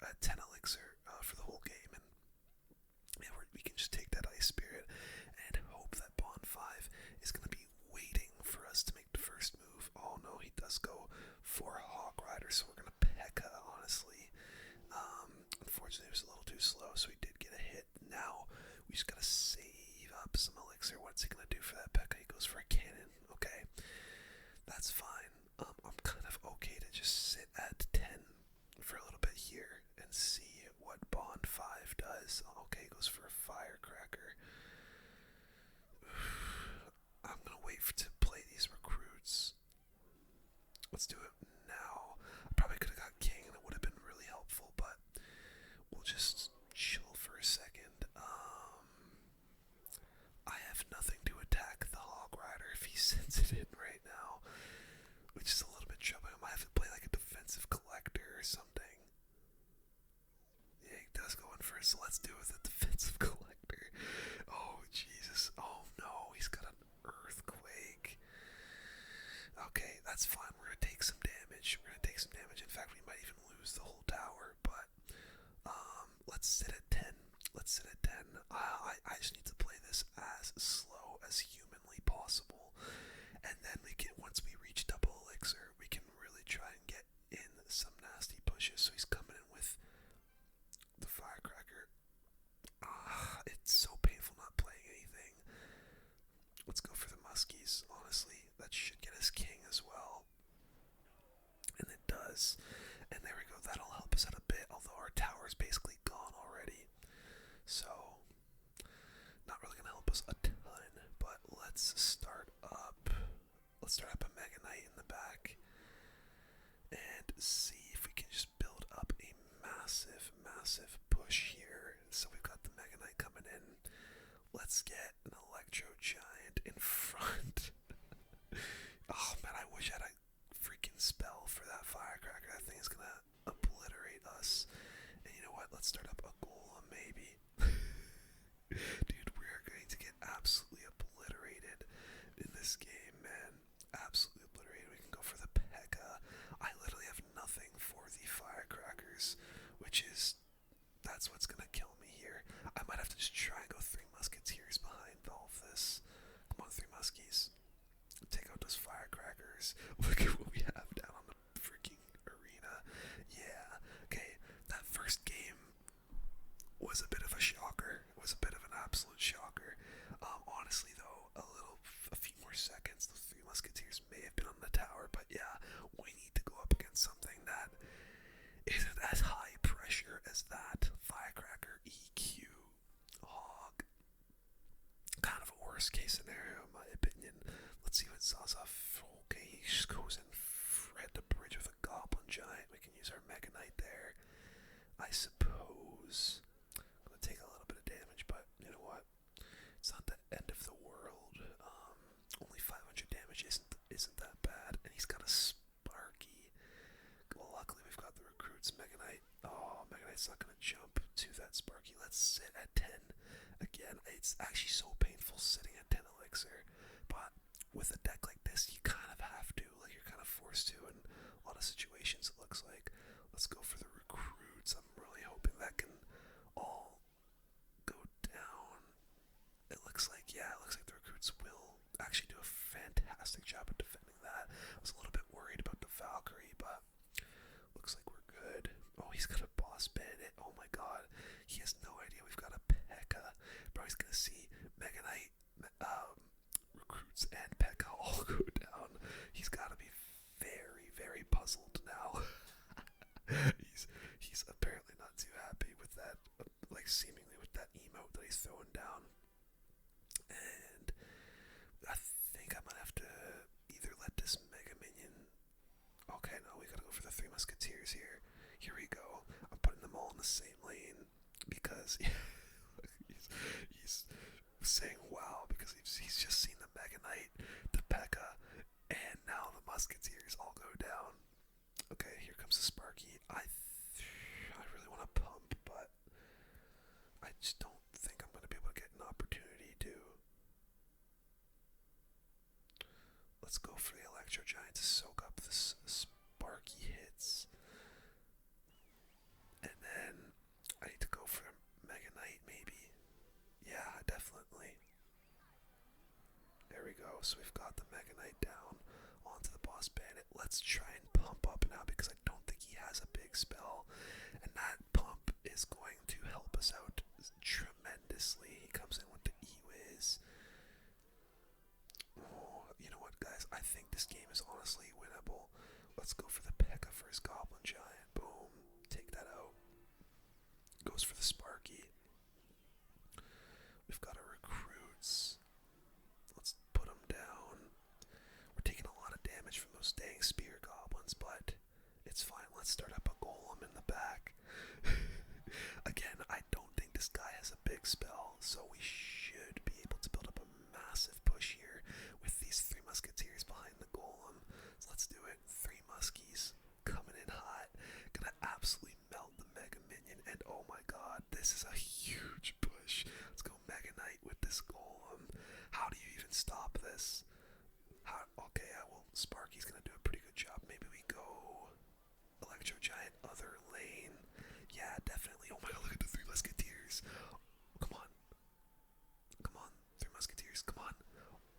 at 10 elixir for the whole game, and yeah, we can just take that ice spirit and hope that Bond 5 is going to be waiting for us to make the first move. Oh no, he does go for Hog Rider, so we're going to P.E.K.K.A, honestly. Unfortunately, it was a little too slow, so he did get a hit. Now, we just got to save up some elixir. What's he going to do for that P.E.K.K.A? He goes for a cannon. Okay, that's fine. I'm kind of okay to just sit at 10 for a little bit here and see what Bond 5 does. Okay, he goes for a firecracker. I'm gonna wait to play these recruits. Let's do it now. I probably could have got King and it would have been really helpful, but we'll just chill for a second. I have nothing to attack the Hog Rider if he sends it in right now, which is a little bit troubling. I might have to play like a defensive collector or something. Yeah, he does go in first, so let's do it with a defensive collector. Oh, Jesus. Oh, no, he's got an earthquake. Okay, that's fine. We're going to take some damage. In fact, we might even lose the whole tower, but let's sit at 10. I just need to play this as slow as humanly possible, and then we can, once we reach double elixir, we can really try and get in some nasty pushes. So he's coming in with the firecracker. It's so painful not playing anything. Let's go for the muskies. Honestly, that should get us king as well, and it does. And there we go. That'll help us out a bit, although our tower's basically gone already. So, not really gonna help us a ton. But let's start up. Let's start up a Mega Knight in the back and see if we can just build up a massive, massive push here. So we've got the Mega Knight coming in. Let's get an Electro Giant in front. Oh man, I wish I had a freaking spell for that firecracker. That thing is gonna obliterate us. And you know what? Let's start up a Golem maybe. Dude, we are going to get absolutely obliterated in this game, man. Absolutely obliterated. We can go for the P.E.K.K.A. I literally have nothing for the firecrackers, which is, that's what's gonna kill me here. I might have to just try and go 3 musketeers behind all of this. Come on, 3 muskies. Take out those firecrackers. Look at what we have down on the freaking arena. Yeah. Okay, that first game was a bit of a shocker. It was a bit of an absolute shocker. Honestly, though, a few more seconds, those 3 musketeers may have been on the tower. But yeah, we need to go up against something that isn't as high pressure as that. Firecracker, EQ, Hog. Kind of a worst case scenario, in my opinion. Let's see what Zaza. Okay, he just goes in at the bridge with a Goblin Giant. We can use our Mega Knight there, I suppose. I'm gonna take a little bit of damage, but you know what? It's not the end of the world. Only 500 damage isn't that bad, and he's got a Sparky. Well, luckily we've got the recruits. Mega Knight. Oh, Mega Knight's not gonna jump to that Sparky. Let's sit at 10 again. It's actually so painful sitting at 10 elixir, but with a deck like this, you kind of have to. Like, you're kind of forced to in a lot of situations, it looks like. Let's go for the recruits. I'm really hoping that can all go down. It looks like the recruits will actually do a fantastic job at defending that. I was a little bit worried about the Valkyrie, but looks like we're good. Oh, he's got a boss bandit. Oh my god. He has no idea we've got a P.E.K.K.A. Bro, he's gonna see Mega Knight, recruits, and P.E.K.K.A. all go down. He's gotta be very, very puzzled now. He's apparently not too happy with that, like seemingly with that emote that he's throwing down. And I think I might have to either let this Mega Minion. Okay, no, we gotta go for the 3 musketeers here. Here we go. I'm putting them all in the same lane because he's saying wow because he's just seen the Mega Knight, the P.E.K.K.A, and now the musketeers all go down. Okay, here comes the Sparky. I really want to pump, but I just don't think I'm going to be able to get an opportunity to. Let's go for the Electro Giant to soak up this Sparky hits. And then go. So we've got the Mega Knight down onto the boss bandit. Let's try and pump up now because I don't think he has a big spell. And that pump is going to help us out tremendously. He comes in with the E-Wiz. Oh, you know what, guys? I think this game is honestly winnable. Let's go for the P.E.K.K.A for his Goblin Giant. Boom. Take that out. Goes for the Sparky. We've got our recruits. Let's put them down. We're taking a lot of damage from those dang spear goblins, but it's fine. Let's start up a golem in the back. Again, I don't think this guy has a big spell, so we should be able to build up a massive push here with these 3 musketeers behind the golem. So let's do it. 3 muskies coming in hot. Gonna absolutely melt the Mega Minion, and oh my god, this is a huge push. Let's go Mega Knight with this golem. How do you even stop this? Okay, well, Sparky's gonna do a pretty good job. Maybe we go Electro Giant other lane. Yeah, definitely. Oh my god, look at the 3 musketeers. Come on. Come on, 3 musketeers. Come on.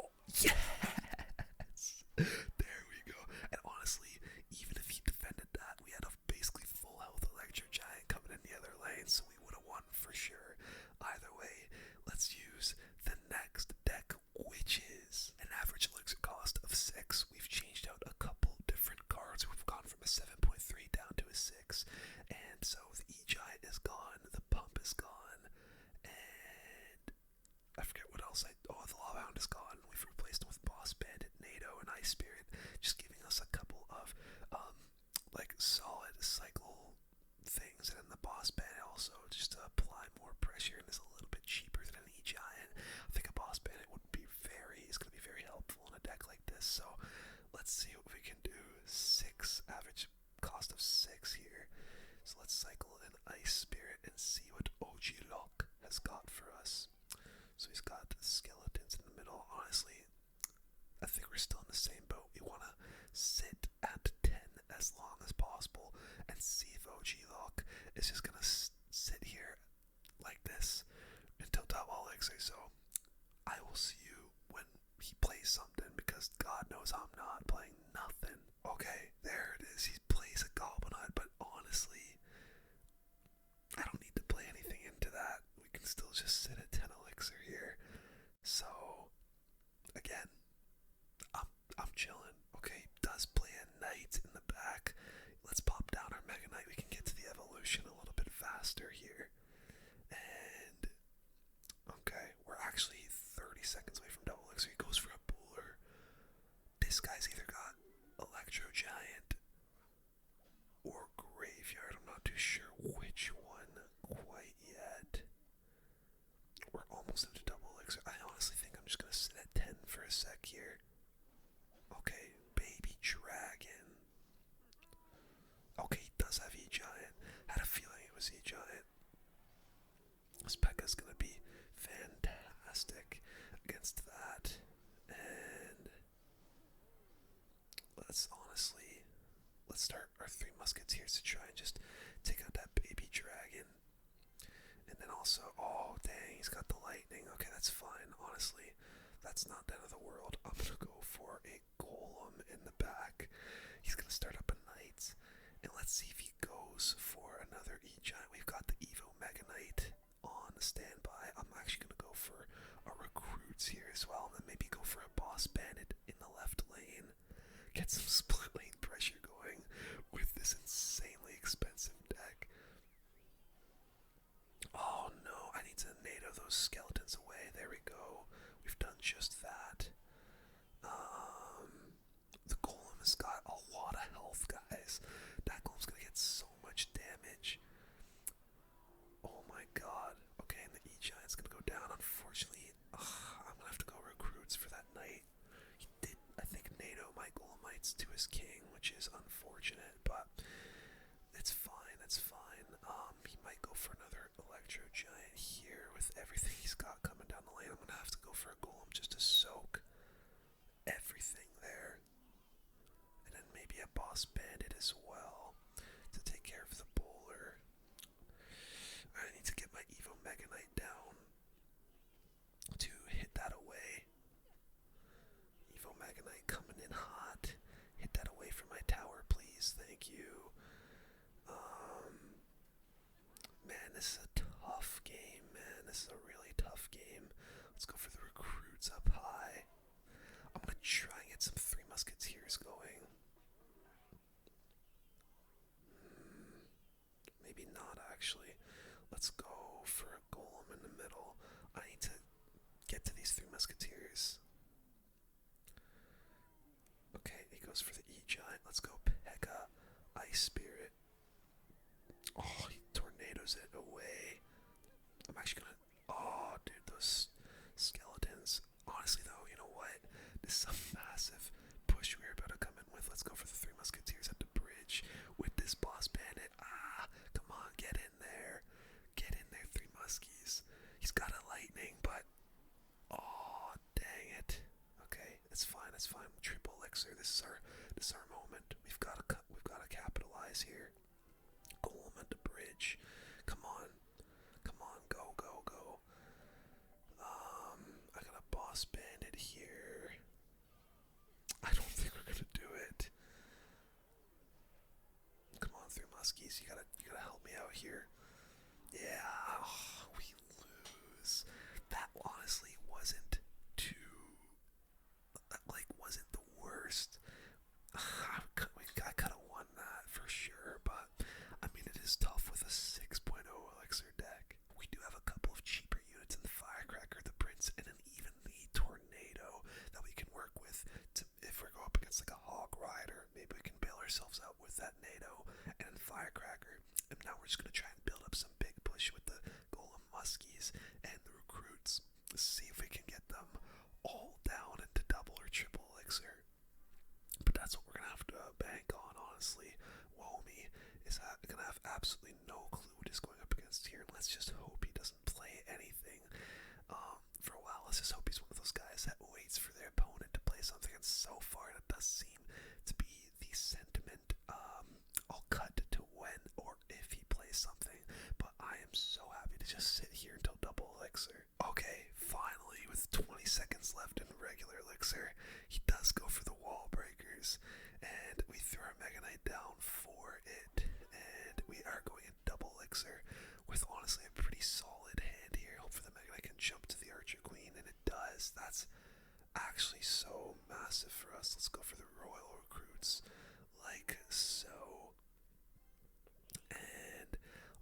Oh, yes! There we go. And honestly, even if he defended that, we had a basically full health Electro Giant coming in the other lane, so we would have won for sure. Either way, let's use the next deck, which is an average elixir cost of 6. We've changed out a couple different cards. We've gone from a 7.3 down to a 6. And so the E-Giant is gone, the pump is gone, and I forget what else the Lava Hound is gone. We've replaced them with Boss Bandit, NATO, and Ice Spirit, just giving us a couple of like solid cycle things, and then the Boss Bandit also just to apply more pressure and is a little bit cheaper than an E-Giant. I think a Boss Bandit is going to be very helpful in a deck like this, so let's see what we can do. 6, average cost of 6 here. So let's cycle an Ice Spirit and see what OG Lock has got for us. So he's got skeletons in the middle. Honestly, I think we're still in the same boat. We want to sit at 10 as long as possible and see if OG Lock is just going to sit here like this until double elixir. So I will see you when he plays something, because God knows I'm not playing nothing. Okay, there it is. He plays a Goblin Hut, but honestly, I don't need to play anything into that. We can still just sit at 10 elixir here. So, again, I'm chilling. Okay, does play a Knight in the back. Let's pop down our Mega Knight. We can get to the evolution a little bit faster here. And, okay, we're actually 30 seconds away from double elixir. He goes for a Bowler. This guy's either got Electro Giant or Graveyard. I'm not too sure which one quite yet. We're almost into double elixir. I honestly think I'm just gonna sit at 10 for a sec here. Okay, Baby Dragon. Okay, he does have E-Giant. Had a feeling it was E-Giant. This P.E.K.K.A is gonna be fantastic against that. And let's start our 3 musketeers to try and just take out that Baby Dragon. And then also, oh dang, he's got the lightning. Okay, that's fine. Honestly, that's not the end of the world. I'm gonna go for a Golem in the back. He's gonna start up a Knight, and let's see if he goes for another E-Giant. We've got the Evo Mega Knight on standby. I'm actually gonna go for our recruits here as well, and then maybe go for a Boss Bandit in the left lane. Get some split lane pressure going with this insanely expensive deck. Oh no, I need to NATO those skeletons away. There we go. We've done just that. The Golem has got a lot of health, guys. That Golem's gonna get so much damage. Oh my god. Okay, and the E-Giant's gonna go down. Unfortunately, I'm gonna have to go recruits for that Knight. He did, I think, NATO my Golemites to his king, which is unfortunate, but it's fine, it's fine. He might go for another Electro Giant here with everything he's got coming down the lane. I'm gonna have to go for a Golem just to soak everything there. And then maybe a Boss Bandit as well to take care of the Bowler. I need to get my Evo Mega Knight down to hit that away. coming in hot. Hit that away from my tower, please. Thank you. Man, this is a tough game, man. This is a really tough game. Let's go for the recruits up high. I'm gonna try and get some Three Musketeers going. Maybe not, actually. Let's go for a golem in the middle. I need to get to these Three Musketeers. Okay, he goes for the E-Giant. Let's go Pekka, Ice Spirit. Oh, he tornadoes it away. I'm actually gonna... Oh, dude, those skeletons. Honestly, though, you know what? This is a massive push we're about to come in with. Let's go for the Three Musketeers at the bridge with this boss bandit. Ah, come on, get in there. Get in there, Three Muskies. He's got a lightning, but... Oh, dang it. Okay, it's fine, it's fine. Triple Elixir, this is our moment. We've got to capitalize here. Golem at the bridge. Come on. Come on, go, go, go. I got a boss bandit here. I don't think we're gonna do it. Come on, Three Muskies, you gotta help me out here. Yeah, oh, we lose. That honestly wasn't wasn't the worst. I could have won that for sure, but I mean, it is tough with a 6.0 Elixir deck. We do have a couple of cheaper units in the Firecracker, the Prince, and then even the Tornado that we can work with if we go up against like a Hog Rider. Maybe we can bail ourselves out with that NATO and then Firecracker. And now we're just going to try and build up some big push with the Golem Muskies and the recruits. Let's see if we can get them all down into double or triple Elixir. But that's what we're going to have to bank on, honestly. Womi is going to have absolutely no clue what he's going up against here. And let's just hope he doesn't play anything for a while. Let's just hope he's one of those guys that waits for their opponent to play something. And so far, that does seem to be the sentiment. I'll cut to when or if he plays something. But I am so happy to just sit here until double Elixir. Okay, finally, with 20 seconds left in regular Elixir, he does go for the wall breakers, and we throw our Mega Knight down for it, and we are going in double Elixir with honestly a pretty solid hand here. Hopefully the Mega Knight can jump to the Archer Queen, and it does. That's actually so massive for us. Let's go for the Royal Recruits, like so. And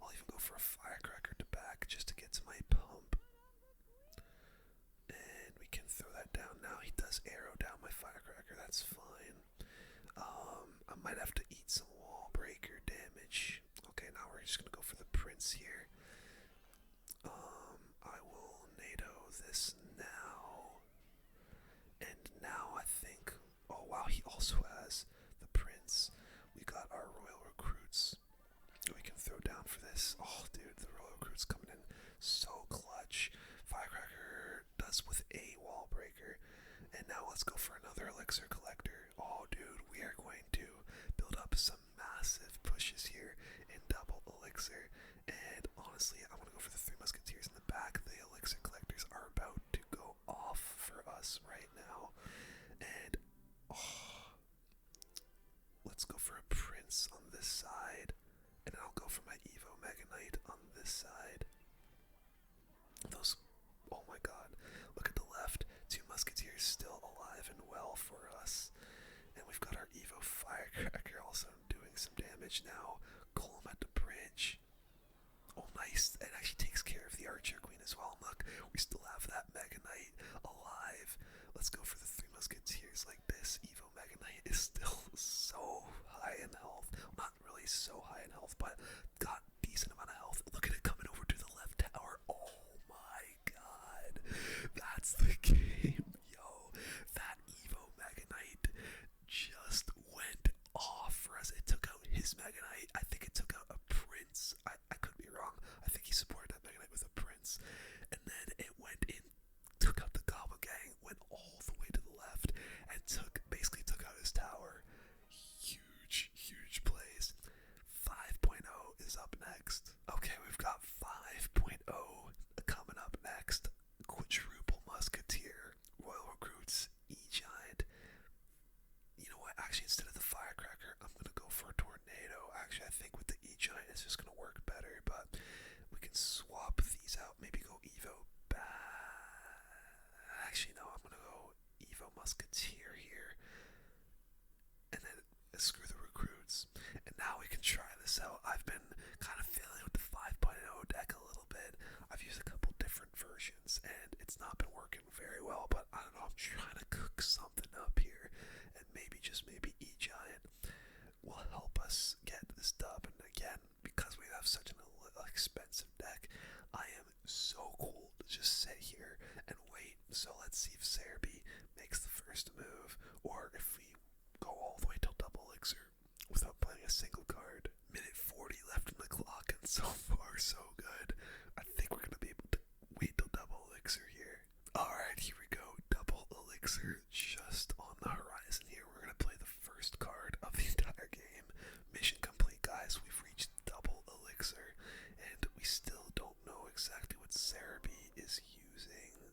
I'll even go for a Firecracker to back just to get to my pump. And we can throw that down now. He does arrow down my Firecracker, that's fine. I might have to eat some wall breaker damage. Okay, now we're just gonna go for the Prince here. I will NATO this now. And now I think, oh wow, he also has the Prince. We got our Royal Recruits we can throw down for this. Oh dude, the Royal Recruits coming in so clutch. Firecracker does with a wall breaker. And now let's go for another Elixir Collector. Oh dude, we are going to build up some massive pushes here in double Elixir. And honestly, I want to go for the Three Musketeers in the back. The Elixir Collectors are about to go off for us right now. And let's go for a Prince on this side. And then I'll go for my Evo Mega Knight on this side. Those, oh my god, look at the left. Two Musketeers still alive and well for us. And we've got our Evo Firecracker also doing some damage now. Golem at the bridge. Oh nice, it actually takes care of the Archer Queen as well. And look, we still have that Mega Knight alive. Let's go for the Three Musketeers like this. Evo Mega Knight is still so high in health. Not really so high in health, but got decent amount of health. Look at it coming over to the left tower. Oh my god, that's the game. Yo, that Evo Mega Knight just went off for us. It took out his Mega Knight. I think it took out a Prince. I could be wrong. I think he supported that Mega Knight with a Prince. And then it went in, took out the Goblin Gang, went all the way to the left, and basically took out his tower. Huge plays. 5.0 I think with the E-Giant it's just going to work better, but we can swap these out. Maybe go Evo Actually, no, I'm going to go Evo Musketeer here. And then screw the recruits. And now we can try this out. I've been kind of feeling with the 5.0 deck a little bit. I've used a couple different versions and it's not been working very well, but I don't know, I'm trying to cook something up here, and maybe, just maybe, E-Giant will help us get this dub. And again, because we have such an expensive deck, I am so cool to just sit here and wait. So let's see if Cerebi makes the first move, or if we go all the way till double elixir without playing a single card. Minute 40 left in the clock, and so far so good. I think we're gonna be able to wait till double elixir here. Alright, here we go. Double elixir just on the horizon here. We're gonna play the first card of the entire game. Mission complete, guys. We've reached double elixir, and we still don't know exactly what Cerebi is using.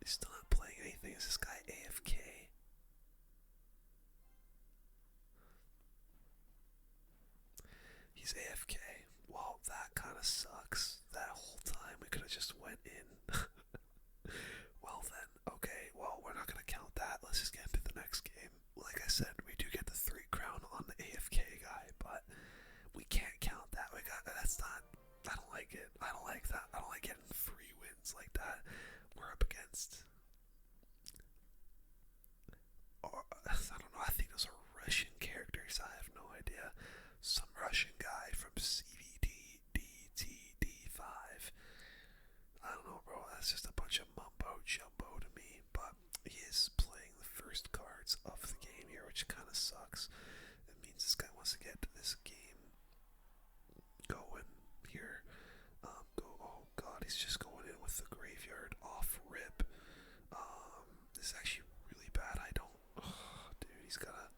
He's still not playing anything. Is this guy AFK? He's AFK. Well, that kind of sucks. That whole time we could have just went in. Well then, okay, well, we're not gonna count that. Let's just get into the next game. Like I said, we do get the 3 crown on the AFK guy, but we can't count that. That's not, I don't like it. I don't like that. I don't like getting 3 wins like that. We're up against, or, I don't know, I think those are Russian characters. I have no idea. Some Russian guy from CVD DTD5. I don't know, bro. That's just a bunch of mumbo jumbo to me. But he is playing the first cards of the game here, which kind of sucks. It means this guy wants to get this game going here. Oh god, he's just going in with the graveyard off rip. This is actually really bad. Dude, he's got a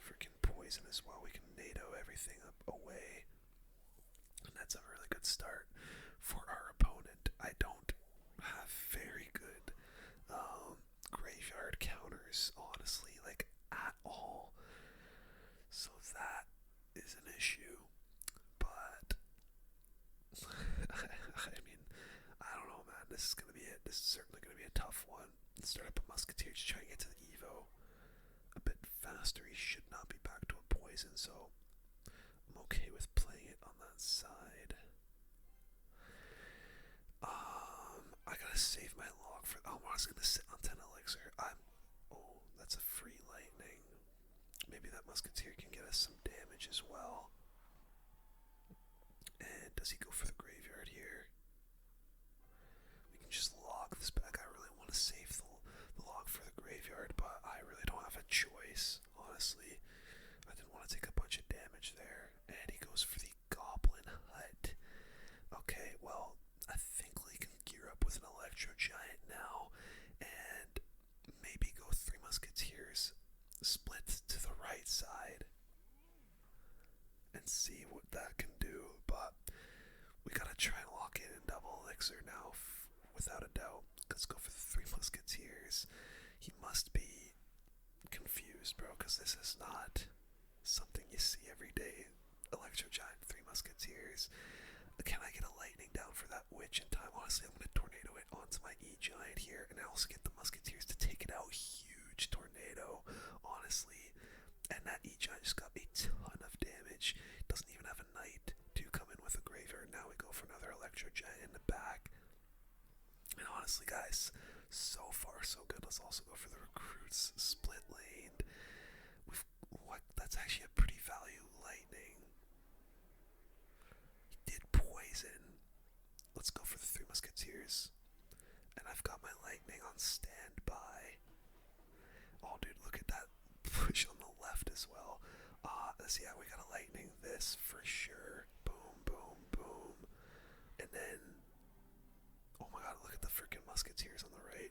freaking poison as well. We can NATO everything up away, and that's a really good start for our opponent. I don't have very good graveyard counters, honestly, like at all. So that is an issue. But I mean, I don't know, man. This is gonna be it. This is certainly gonna be a tough one. Let's start up a Musketeer to try and get to the Evo a bit faster. He should not be back to a poison, so I'm okay with playing it on that side. I gotta save my log for. Oh, I was gonna sit on 10 elixir. Oh, that's a free lightning. Maybe that Musketeer can get us some damage as well. And does he go for the graveyard here? We can just log this back. I really want to save the log for the graveyard, but I really don't have a choice, honestly. I didn't want to take a bunch of damage there. And he goes for the Goblin Hut. Okay, well, I think we can gear up with an Electro Giant now, and maybe go 3 Musketeers, split to the right side, and see what that can do. But we gotta try and lock in double elixir now, without a doubt. Let's go for the 3 Musketeers. He must be confused, bro, because this is not something you see every day. Electro Giant, 3 Musketeers. Can I get a lightning down for that witch in time? Honestly, I'm going to tornado it onto my E-Giant here, and I also get the Musketeers to take it out. Huge tornado, honestly. And that E-Giant just got a ton of damage. Doesn't even have a knight to come in with a graveyard. Now we go for another Electro Giant in the back. And honestly, guys, so far so good. Let's also go for the recruits split lane. That's actually a pretty value lightning. He did poison. Let's go for the 3 Musketeers. And I've got my lightning on standby. Oh, dude, look at that push on the left as well. Yeah, we got a lightning this for sure. Boom, boom, boom. And then, oh my god, look at the freaking Musketeers on the right.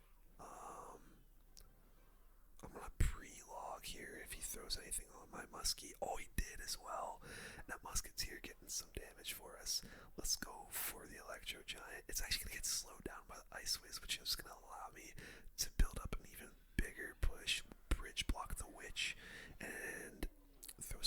I'm gonna pre-log here if he throws anything on my muskie. Oh, he did as well. That Musketeer getting some damage for us. Let's go for the Electro Giant. It's actually gonna get slowed down by the Ice Whiz, which is gonna allow me to build up an even bigger push, bridge block the witch, and throw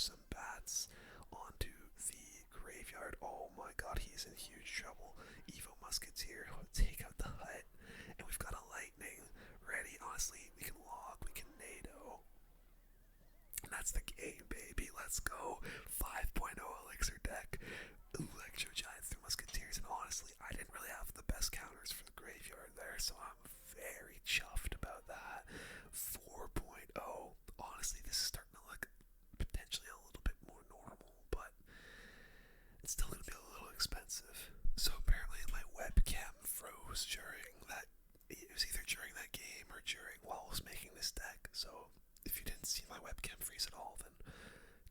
was during that. It was either during that game or during while I was making this deck. So if you didn't see my webcam freeze at all, then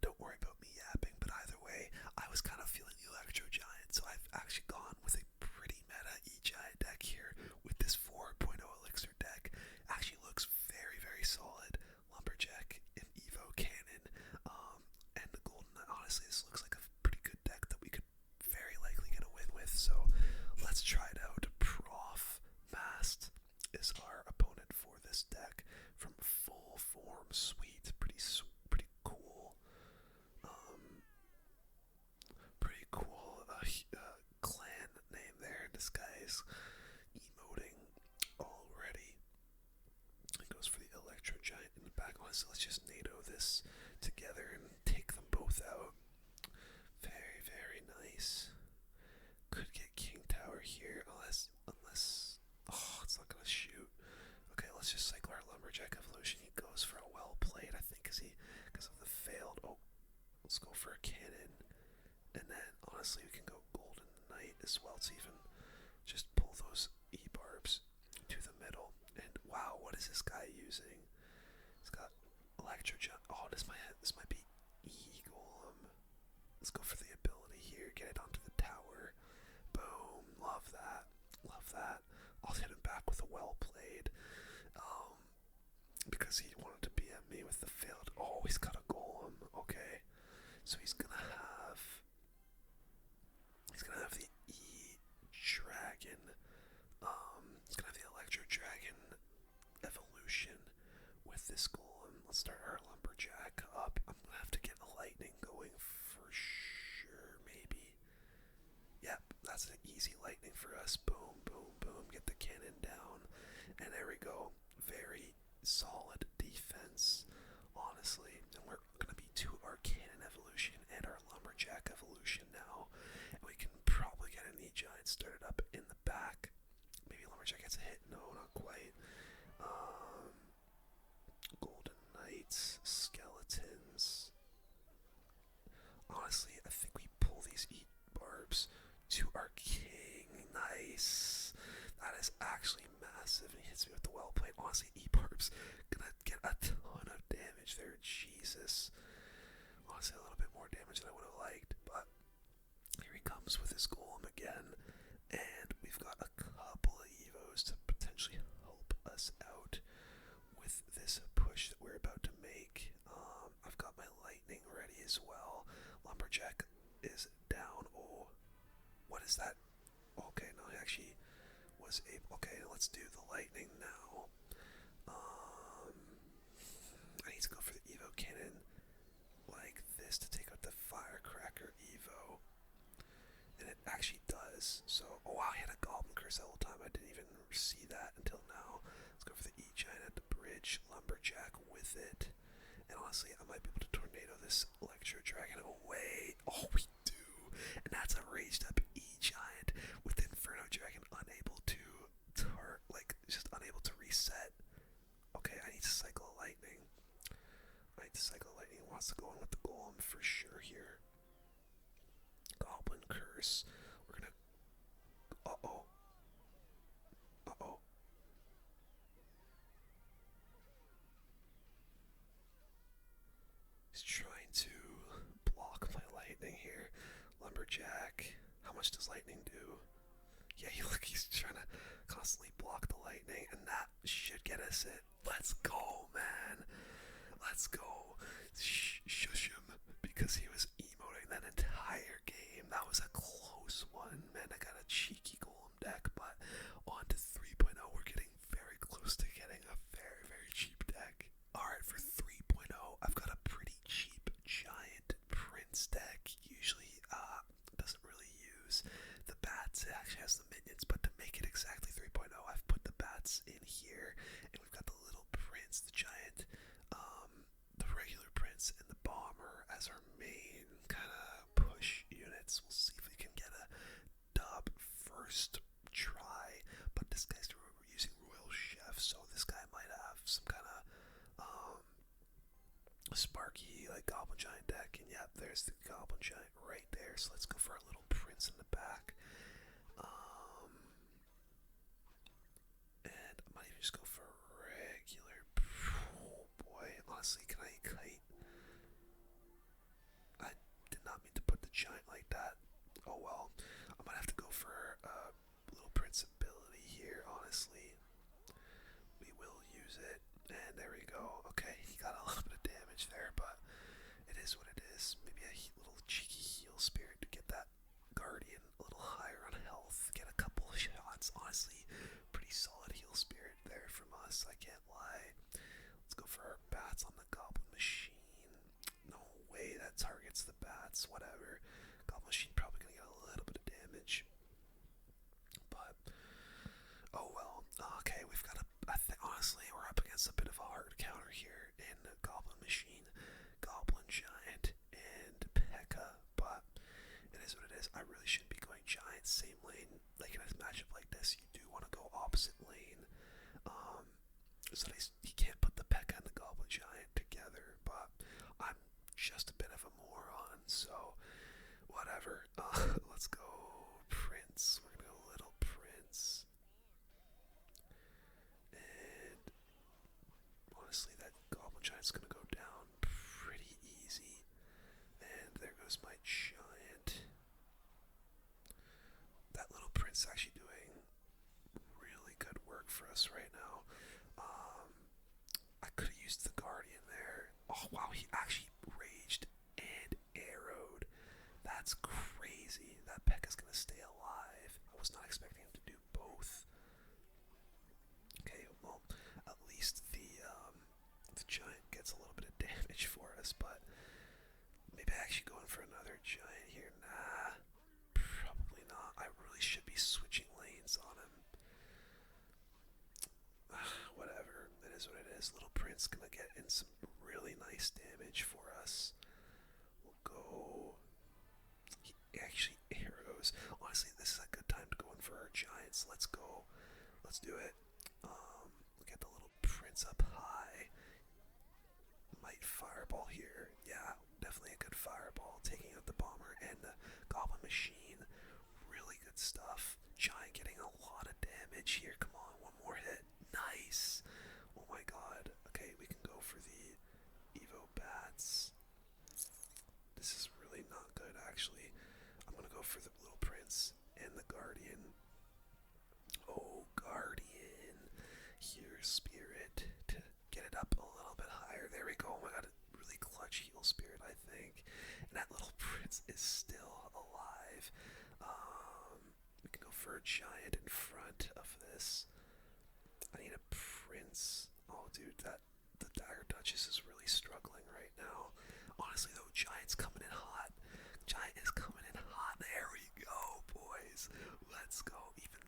don't worry about me yapping. But either way, I was kind of feeling the Electro Giant, so I've actually gone with a pretty meta E-Giant deck here with this 4.0 Elixir deck. Actually looks very, very solid. Lumberjack and Evo Cannon, and the Golden. Honestly, this looks like a pretty good deck that we could very likely get a win with. So let's try it out. Prof Mast is our opponent for this deck from Full Form Suite. Pretty cool. Pretty cool clan name there. This guy is emoting already. It goes for the Electro Giant in the back. Honestly, let's just NATO this together and take them both out. Very, very nice. Could get King Tower here, unless, oh, it's not gonna shoot. Okay, let's just cycle our Lumberjack Evolution. He goes for a well played, I think, because of the failed. Oh, let's go for a cannon, and then honestly, we can go Golden Knight as well to even just pull those E-barbs to the middle. And wow, what is this guy using? He's got Electro Jump. Oh, this might be E-Golem. Let's go for the ability here. Get it onto the tower. Boom. Love that. Love that. I'll hit him back with a well played. Because he wanted to BM me with the failed. Oh, he's got a golem. Okay. So he's gonna have the E-Dragon. He's gonna have the Electro Dragon evolution with this golem. Let's start our Lumberjack up. I'm gonna have to get a lightning going for sure, maybe. Yep, that's an easy lightning for us. Boom, boom, boom. Get the cannon down. And there we go. Very solid defense, honestly. And we're gonna be to our cannon evolution and our Lumberjack evolution now. And we can probably get an E-Giant started up in the back. Maybe Lumberjack gets a hit. No, not quite. Golden Knights, Skeletons. Honestly, I think we pull these E-barbs to our king. Nice. That is actually massive. And he hits me with the well played. Honestly, E-barbs gonna get a ton of damage there. Jesus. Honestly, a little bit more damage than I would have liked. But here he comes with his golem again. And we've got a couple of Evos to potentially help us out with this push that we're about to make. I've got my lightning ready as well. Lumberjack is down. Oh, what is that? Okay, no, he actually was able. Okay, let's do the lightning now. I need to go for the Evo Cannon like this to take out the Firecracker Evo. And it actually does. So, oh wow, I had a Goblin Curse the whole time. I didn't even see that until now. Let's go for the E-Giant at the bridge. Lumberjack with it. And honestly, I might be able to tornado this Electro Dragon away. Oh, we do. And that's a raged up E-Giant with Inferno Dragon unable to just unable to reset. Okay, I need to cycle a lightning. Wants to go in with the golem for sure here. Goblin Curse. We're gonna. Uh-oh. He's trying to block my lightning here. Lumberjack. How much does lightning do? Yeah, he's trying to constantly block the lightning, and that should get us it. Let's go, man. Let's go. Shush him, because he was emoting that entire game. That was a close one. Man, I got a cheeky golem deck, but on to 3.0, we're getting very close to getting a very, very cheap deck. Alright, for 3.0, I've got a pretty cheap giant prince deck. Usually, doesn't really use the bats. It actually has the minions, but to make it exactly 3.0, I've put the bats in here, and we've got the little prince, the giant, the regular prince, and the bomber as our main kind of push units. We'll see if we can get a dub first try, but this guy's using Royal Chef, so this guy might have some kind of sparky like Goblin Giant deck, and yep, there's the Goblin Giant right there. So let's go for our little prince in the back. damage there, but it is what it is. Maybe a little cheeky heal spirit to get that guardian a little higher on health, get a couple of shots. Honestly, pretty solid heal spirit there from us, I can't lie. Let's go for our bats on the goblin machine. No way that targets the bats, whatever. Goblin machine probably gonna get a little bit of damage, but oh well. Okay, we've got honestly, we're up against a bit of a hard counter here in Goblin Machine, Goblin Giant, and P.E.K.K.A. But it is what it is. I really shouldn't be going Giant, same lane. Like in a matchup like this, you do want to go opposite lane. So he can't put the P.E.K.K.A. and the Goblin Giant together. But I'm just a bit of a moron, so whatever. Let's go Prince. We're gonna go Little Prince. And honestly, that Goblin Giant's gonna go down pretty easy. And there goes my Giant. That Little Prince actually doing really good work for us right now. I could have used the Guardian there. Oh wow, he actually raged and arrowed. That's crazy. That P.E.K.K.A.'s gonna stay alive. I was not expecting him to do both. Okay, well, at least the Giant gets a little bit of damage for us, but maybe actually going for another Giant here. Nah, probably not. I really should be switching lanes on him. Whatever, it is what it is. Little Prince gonna get in some really nice damage for us. We'll go. He actually arrows. Honestly, this is a good time to go in for our Giants. Let's go. Let's do it. We'll get the Little Prince up high. Might fireball here. Yeah, definitely a good fireball. Taking out the bomber and the Goblin Machine. Really good stuff. Giant getting a lot of damage here. Come on, one more hit. Nice. Oh my god. Okay, we can go for the Evo Bats. This is really not good, actually. I'm gonna go for the Little Prince and the Guardian. Oh, Guardian. Here's Spirit to get it up a little bit higher. There we go. Oh my god, really clutch heal Spirit, I think. And that Little Prince is still alive. We can go for a Giant in front of this. I need a Prince. Oh, dude, the Dagger Duchess is really struggling right now. Honestly, though, Giant's coming in hot. Giant is coming in hot. There we go, boys. Let's go. Even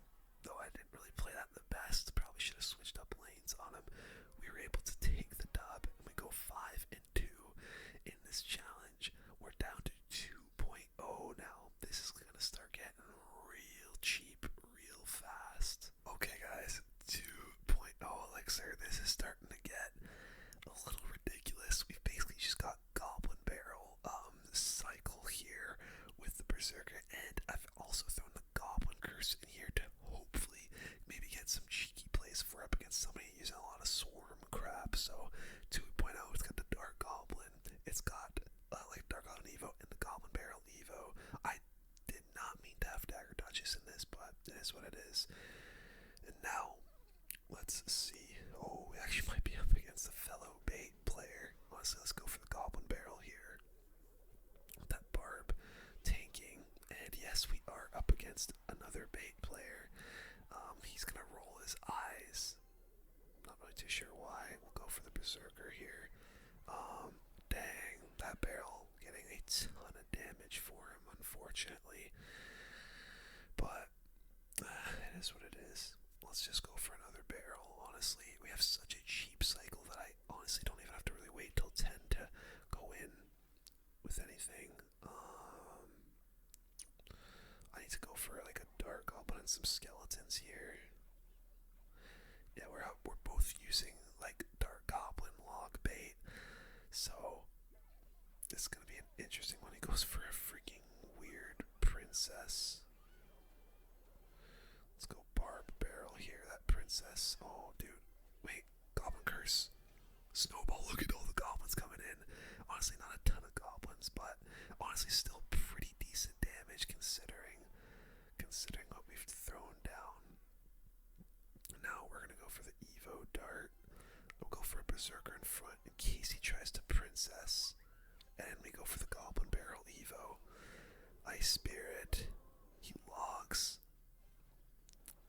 though I didn't really play that the best, probably should have switched up lanes on him. We were able to take the dub, and we go 5-2 in this challenge. We're down to 2.0 now. This is gonna start getting real cheap, real fast. Okay, guys, 2.0 Elixir. This is starting to get a little ridiculous. We've basically just got Goblin Barrel cycle here with the Berserker, and I've also thrown the Goblin Curse in here to hopefully maybe get some cheeky plays if we're up against somebody using a lot of swarm crap. So 2.0, it's got the Dark Goblin, it's got like Dark Goblin Evo and the Goblin Barrel Evo. I did not mean to have Dagger Duchess in this, but it is what it is. And now, let's see. Oh, we actually might be up against a fellow bait player. Honestly, let's go for the Goblin Barrel here. With that Barb tanking. And yes, we are up against another bait player. He's gonna roll his eyes. Not really too sure why. We'll go for the Berserker here. Dang, that barrel getting a ton of damage for him, unfortunately. But it is what it is. Let's just go for another barrel. Honestly, we have such a cheap cycle that I honestly don't even have to really wait till 10 to go in with anything. I need to go for like a Dark Goblin and some skeletons here. Yeah, we're both using like Dark Goblin log bait, so this is gonna be an interesting one. He goes for a freaking weird princess. Let's go Barb Barrel here. That princess. Oh, dude. Wait. Goblin Curse. Snowball. Look at all the goblins coming in. Honestly, not a ton of goblins, but honestly, still pretty decent damage considering what we've thrown down. Now we're gonna go for the Evo Dart. We'll go for a Berserker in front in case he tries to Prince princess. And we go for the Goblin Barrel Evo. Ice Spirit. He logs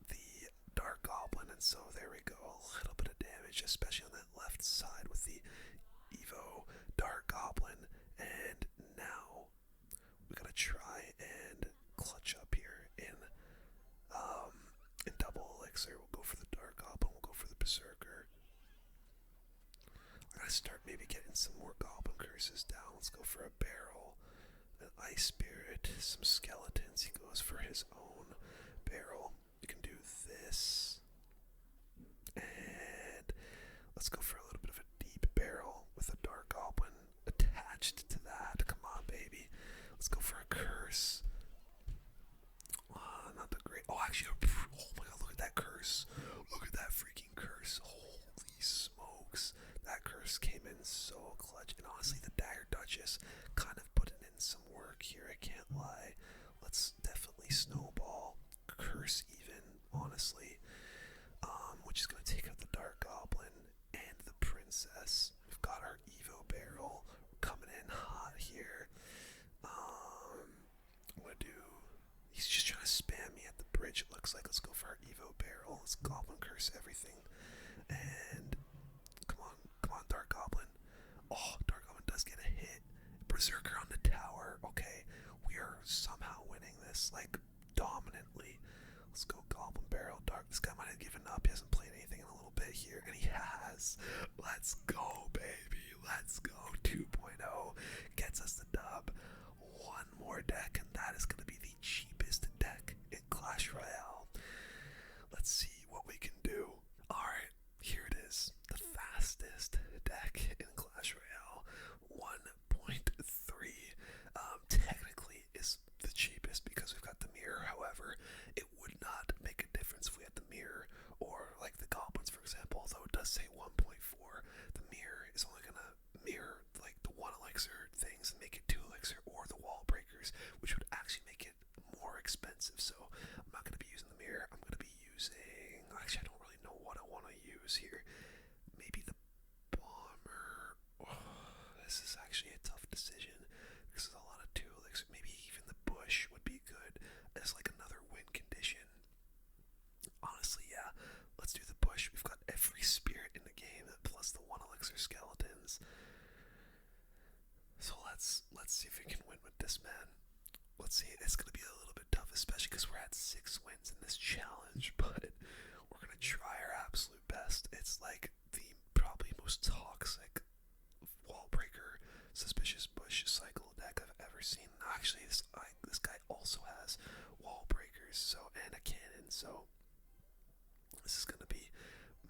the Dark Goblin, and so there we go. A little bit of damage, especially on that left side with the Evo Dark Goblin. And now we gotta try and clutch up here in double elixir. We'll go for the Dark Goblin, we'll go for the Berserker. I gotta start maybe getting some more Goblin curses down. Let's go for a barrel, an Ice Spirit, some skeletons. He goes for his own barrel. You can do this. And let's go for a little bit of a deep barrel with a Dark Goblin attached to that. Come on, baby. Let's go for a curse. Not the great. Oh, actually, oh my god, look at that curse. Look at that freaking curse. Holy smokes. That curse came in so clutch. And honestly, the Dagger Duchess kind of putting in some work here. I can't lie. Let's definitely snowball. Curse even, honestly. Which is going to take out the Dark Goblin and the Princess. We've got our Evo Barrel. We're coming in hot here. I'm going to do... He's just trying to spam me at the bridge, it looks like. Let's go for our Evo Barrel. Let's Goblin Curse everything. And... Come on, Dark Goblin. Oh, Dark Goblin does get a hit. Berserker on the tower. Okay, we are somehow winning this, like, dominantly. Let's go Goblin Barrel. Dark. This guy might have given up. He hasn't played anything in a little bit here, and he has. Let's go, baby. Let's go. 2.0 gets us the dub. One more deck, and that is going to be the cheapest deck in Clash Royale. Let's see what we can do. Alright, here it is. The fastest deck in Clash Royale. 1.3. Technically is the cheapest because we've got the mirror. However, it would not make a difference if we had the mirror or like the goblins, for example. Although it does say 1.4, the mirror is only gonna mirror like the 1 elixir things and make it 2 elixir, or the wall breakers, which would actually make it more expensive. So I'm not gonna be using the mirror. I'm gonna be using, actually I don't really know what I want to use here. Maybe the bomber. This is actually a tough decision because there's a lot of 2 elixir. Maybe even the bush would be good as like another win condition. Honestly, yeah, let's do the bush. We've got every spirit in the game plus the 1 elixir skeletons. So let's see if we can win with this, man. Let's see. It's gonna be a little bit tough, especially because we're at 6 wins in this challenge, but we're gonna try our absolute best. It's like the probably most toxic wall breaker suspicious bush cycle deck I've ever seen. Actually, this guy also has wall breakers, so, and a cannon, so this is gonna be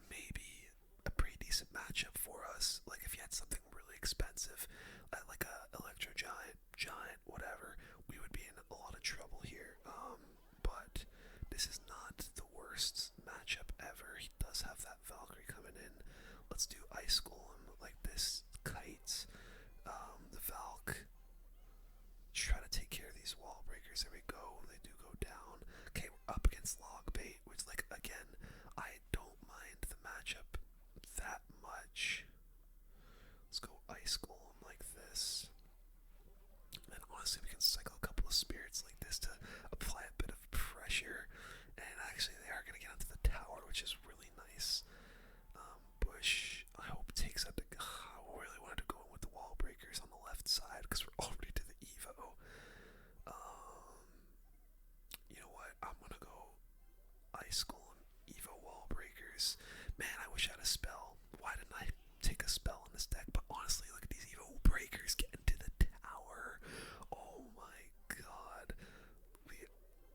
maybe a pretty decent matchup for us. Like if you had something really expensive, like a Electro Giant, whatever, we would be in a lot of trouble here. But this is not the worst matchup ever. He does have that Valkyrie coming in. Let's do Ice Golem like this. Kites, the Valk. Try to take care of these wall breakers. There we go. They do go down. Okay, we're up against Logbait, which, like, again, I don't mind the matchup that much. Let's go Ice Golem like this. And honestly, we can cycle a couple of spirits like this to apply a bit of pressure. And actually, they are going to get onto the tower, which is really nice. Bush, I hope, takes out the... I really wanted to go in with the wall breakers on the left side because we're already to the Evo. You know what? I'm going to go Ice Golem, Evo wall breakers. Man, I wish I had a spell. Why didn't I take a spell in this deck? But honestly, look at these Evo breakers getting to the tower. Oh my god.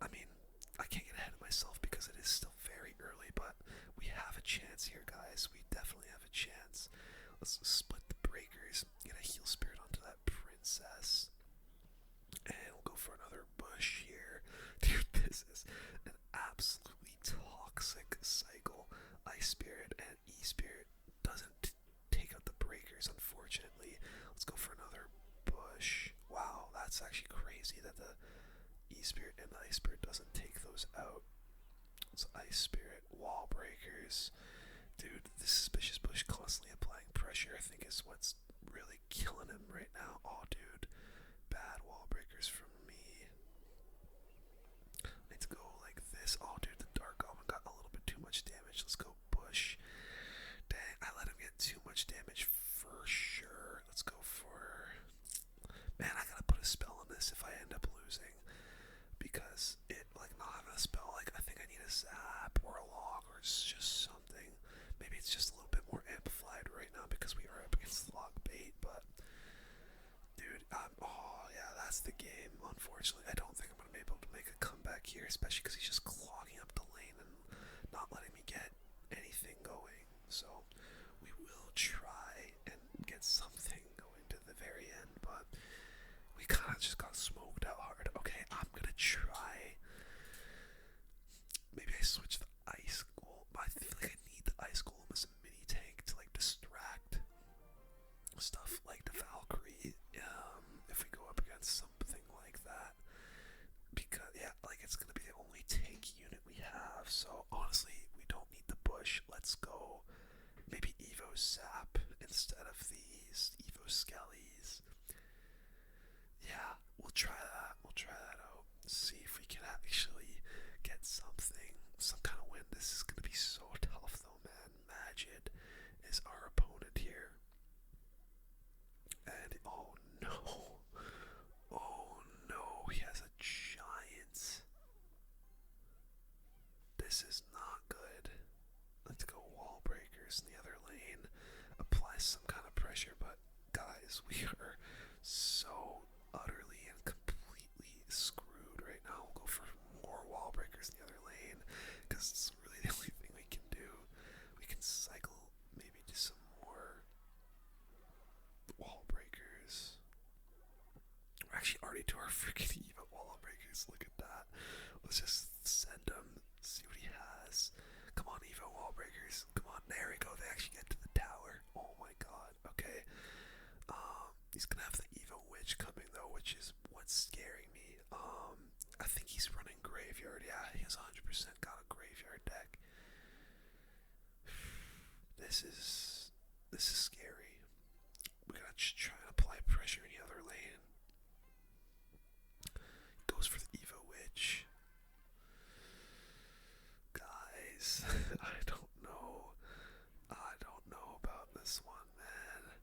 I mean, I can't get ahead of myself because it is still very early, but we have a chance here, guys. We definitely have a chance. Let's split the breakers, get a heal spirit onto that princess, and we'll go for another bush here. Dude, this is an absolutely toxic cycle. Ice Spirit and E Spirit doesn't take out the breakers, unfortunately. Let's go for another bush. Wow, that's actually crazy that the E Spirit and the Ice Spirit doesn't take those out. It's Ice Spirit, wall breakers. Dude, this suspicious bush constantly applying pressure, I think, is what's really killing it's just a little bit more amplified right now because we are up against the log bait. But dude, oh yeah, that's the game. Unfortunately, I don't think I'm gonna be able to make a comeback here, especially because he's just clogging up the lane and not letting me get anything going. So we will try and get something going to the very end, but we kind of just got smoked out hard. Okay, I'm gonna try. Maybe I switch the ice golem. I feel like I need the ice golem as a mini tank to like distract stuff like the Valkyrie. If we go up against something like that, because yeah, like it's gonna be the only tank unit we have. So honestly, we don't need the bush. Let's go. Maybe Evo Sap instead of these Evo Skellies. Yeah, we'll try that. We'll try that out. See if we can actually get something, some kind of win. This is gonna be so tough though, man. Magid is our opponent here. And oh no. Oh no, he has a giant. This is not good. Let's go wall breakers in the other lane. Apply some kind of pressure, but guys, we are so utterly and completely screwed right now. We'll go for more wall breakers in the other lane because it's really the only thing we can do. We can cycle maybe to some more wall breakers. We're actually already to our freaking Eva wall breakers. Look at that. Let's just send him, see what he has. Come on, Evo wall breakers. Come on, there we go. They actually get to the tower. Oh my god. Okay. He's gonna have the Evo witch coming though, which is what's scaring me. I think he's running graveyard. Yeah, he has 100% got a graveyard deck. This is scary. We gotta try and apply pressure in the other lane. Goes for the Evo witch. Guys, I don't know. I don't know about this one, man.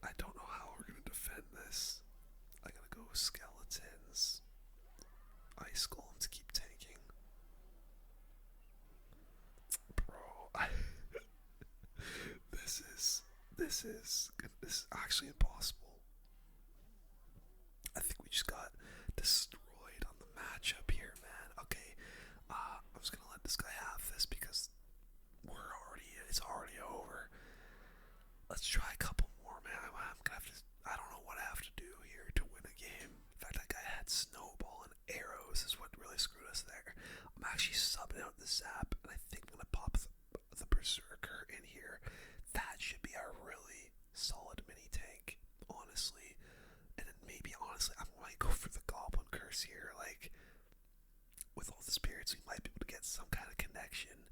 I don't know how we're gonna defend this. I gotta go with skeletons. Ice golem to keep tanking. Bro, this is actually impossible. I think we just got destroyed on the matchup here, man. Okay, I'm just gonna let this guy have this because it's already over. Let's try a couple more, man. I'm gonna have to. I don't know what I have to do here to win a game. In fact, that guy had snowball and arrows is what really screwed us there. I'm actually subbing out the zap, and I think I'm gonna pop the berserker in here. That should be our really solid mini tank, honestly. And then maybe, honestly, I might go for the goblin curse here. Like, with all the spirits, we might be able to get some kind of connection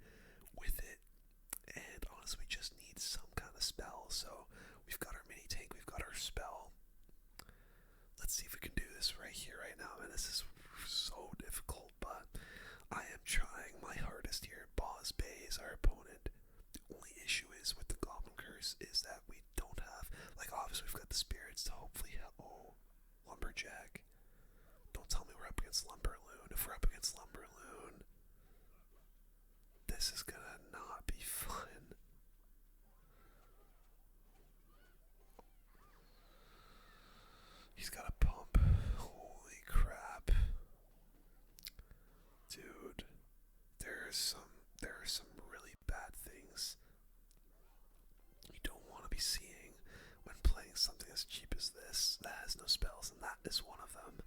with it. And honestly, we just need some kind of spell. So we've got our mini tank, we've got our spell. Let's see if we can do this right here, right now. And this is so difficult, but I am trying my hardest here. Boss Bay is our opponent. The only issue is with the goblin curse is that we don't have, like, obviously we've got the spirits to hopefully help. Oh, lumberjack. Don't tell me we're up against Lumberloon. If we're up against Lumberloon, this is gonna not be fun. He's got a pump. Holy crap. Dude, there are some really bad things you don't want to be seeing when playing something as cheap as this that has no spells, and that is one of them.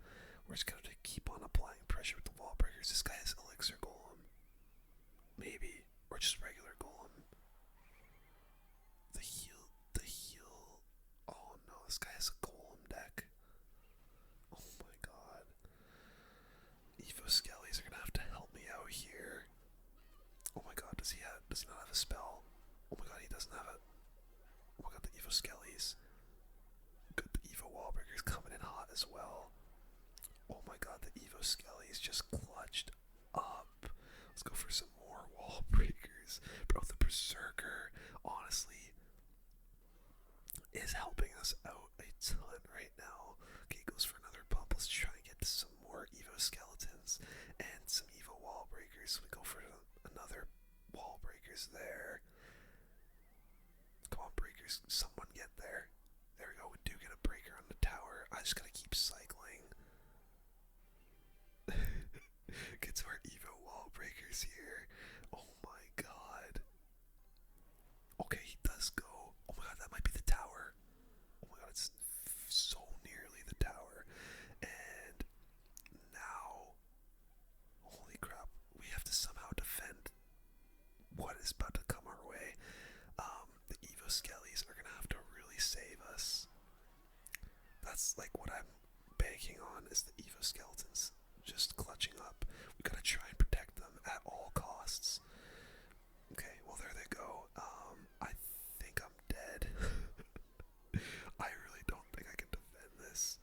We're just gonna keep on applying pressure with the wall breakers. This guy has Elixir Golem. Maybe. Or just regular Golem. The heal. Oh no, this guy has a Golem deck. Oh my god. Evo Skellies are gonna have to help me out here. Oh my god, does he not have a spell? Oh my god, he doesn't have it. Oh my god, the Evo Skellies. Good, the Evo Wallbreaker's coming in hot as well. Oh my god, the Evo Skellies just clutched up. Let's go for some more wall breakers. Bro, the Berserker, honestly, is helping us out a ton right now. Okay, goes for another pump. Let's try and get to some more Evo Skeletons and some Evo wall breakers. We go for another wall breakers there. breakers. Someone get there. There we go. We do get a breaker on the tower. I just gotta keep cycling. Get to our Evo wall breakers here. Oh my god. Okay, he does go. Oh my god, that might be the tower. Oh my god, it's so nearly the tower. And now, holy crap, we have to somehow defend what is about to come our way. The Evo Skellies are gonna have to really save us. That's like what I'm banking on, is the Evo Skeletons just clutching up. We gotta try and protect them at all costs. Okay, well there they go. I think I'm dead. I really don't think I can defend this.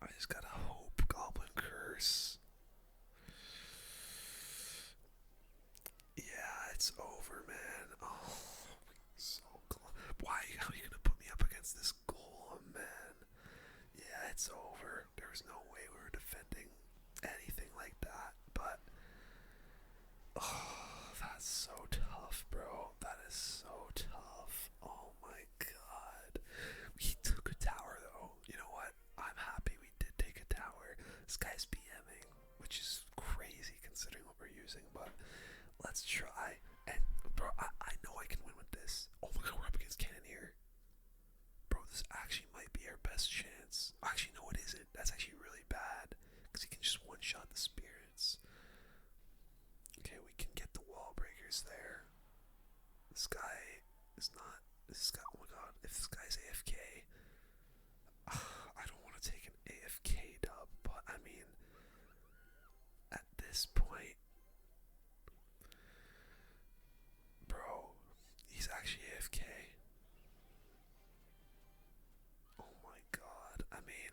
I just gotta hope. Goblin Curse. Yeah, it's over, man. Oh, so close. Why? How are you gonna put me up against this golem, man? Yeah, it's over. There was no way we were defending anything like that, but oh, that's so tough, bro. That is so tough. Oh my god. We took a tower, though. You know what? I'm happy we did take a tower. This guy's BMing, which is crazy considering what we're using, but let's try. And, bro, I know I can win with this. Oh my god, we're up against Cannoneer. Bro, this actually might be our best chance. Actually, no, it isn't. That's actually really bad, because he can just one-shot the spirits. Okay, we can get the wall breakers there. This guy is not... This guy... Oh my god, if this guy's AFK... I don't want to take an AFK dub, but I mean... At this point... Bro, he's actually AFK. Oh my god, I mean...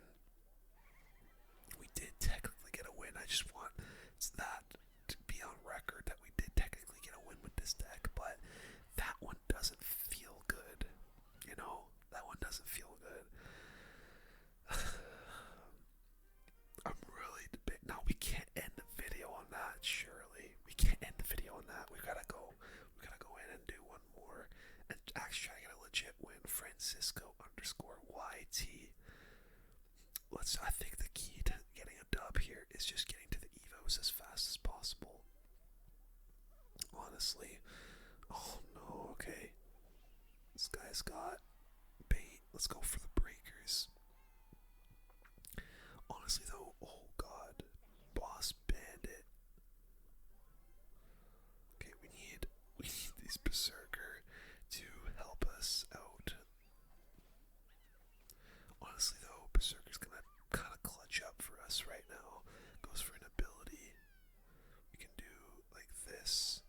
We did technically get a win. I just want that to be on record that we did technically get a win with this deck, but that one doesn't feel good. You know? That one doesn't feel good. I'm really debating. No, we can't end the video on that, surely. We can't end the video on that. We gotta go in and do one more and actually try to get a legit win. Francisco_YT. I think the key to getting a dub here is just getting to the Evos as fast as possible. Honestly. Oh no, okay. This guy's got bait. Let's go for the breakers. Honestly though, oh god. Boss Bandit. Okay, we need these Berserker to help us out. Honestly though, Berserker's gonna kind of clutch up for us right now. Goes for an ability. We can do like this,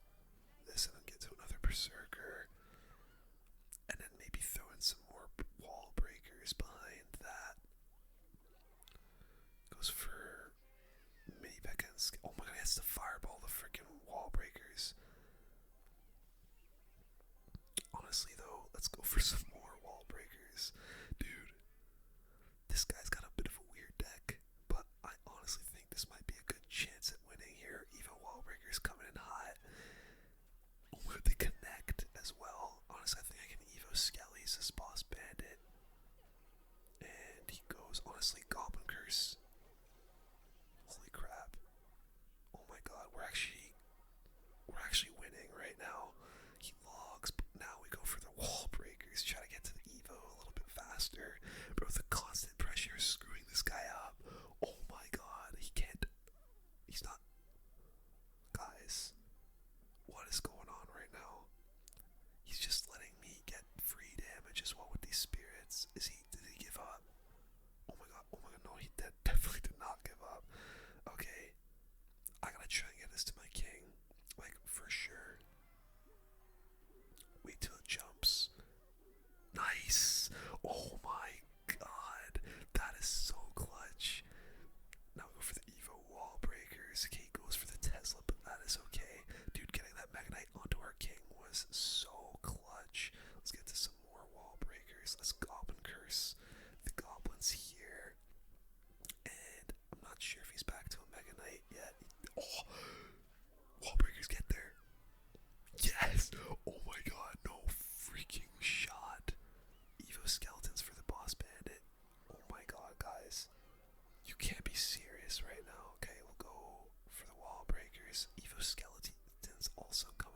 and then get to another Berserker, and then maybe throw in some more wall breakers behind that. Goes for mini beckons. Oh my god, he has to fireball the freaking wall breakers. Honestly though, let's go for some more wall breakers. Dude, this guy's got a bit of a weird deck, but I honestly think this might be a good chance at winning here. Even wall breakers coming in hot. Would they connect as well? Honestly, I think I can Evo Skellies as Boss Bandit. And he goes, honestly, Goblin Curse. Holy crap. Oh my god, we're actually winning right now. He logs, but now we go for the wall breakers, try to get to the Evo a little bit faster. Bro, the constant pressure is screwing this guy up. Oh my god, he can't. He's not. Guys, what is going on right now? He's just letting me get free damage as well with these spirits. Did he give up? Oh my god, no, he definitely did not give up. Okay, I gotta try and get this to my king, like, for sure. Wait till it jumps. Nice! Oh my god, that is so clutch. Now we go for the Evo wall breakers. Okay, he goes for the Tesla, but that is okay. Dude, getting that Mega Knight onto our king was so clutch. Let's get to some more wall breakers. Let's Goblin Curse the goblins here. And I'm not sure if he's back to a Mega Knight yet. Oh! Wall breakers, get there. Yes! Oh my god, no freaking shot. Evo skeletons for the boss bandit. Oh my god, guys. You can't be serious right now. Okay, we'll go for the wall breakers. Evo skeletons also come